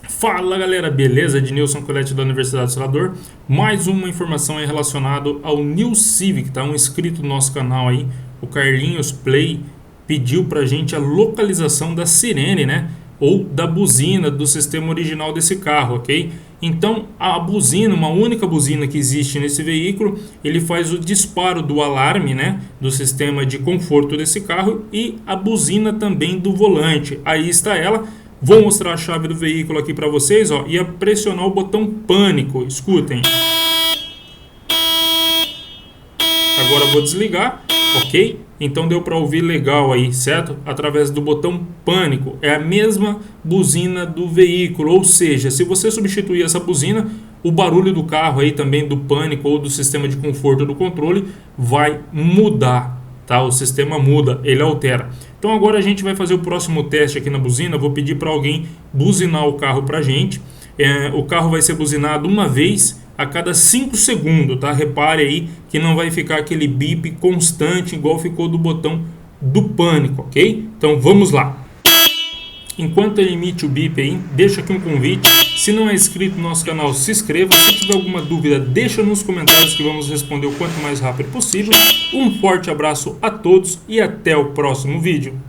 Fala galera, beleza? Ednilson Colete da Universidade do Salvador. Mais uma informação aí relacionada ao New Civic, tá? Um inscrito do nosso canal aí, o Carlinhos Play, pediu pra gente a localização da sirene, né? Ou da buzina do sistema original desse carro, ok? Então a buzina, uma única buzina que existe nesse veículo, ele faz o disparo do alarme, né? Do sistema de conforto desse carro e a buzina também do volante. Aí está ela. Vou mostrar a chave do veículo aqui para vocês, ó, e pressionar o botão pânico. Escutem. Agora vou desligar, ok? Então deu para ouvir legal aí, certo? Através do botão pânico. É a mesma buzina do veículo, ou seja, se você substituir essa buzina, o barulho do carro aí também do pânico ou do sistema de conforto do controle vai mudar. Tá? O sistema muda, ele altera. Então agora a gente vai fazer o próximo teste aqui na buzina. Vou pedir para alguém buzinar o carro para a gente. O carro vai ser buzinado uma vez a cada 5 segundos, tá? Repare aí que não vai ficar aquele bip constante igual ficou do botão do pânico, ok? Então vamos lá. Enquanto ele emite o bip aí, deixa aqui um convite. Se não é inscrito no nosso canal, se inscreva. Se tiver alguma dúvida, deixa nos comentários que vamos responder o quanto mais rápido possível. Um forte abraço a todos e até o próximo vídeo.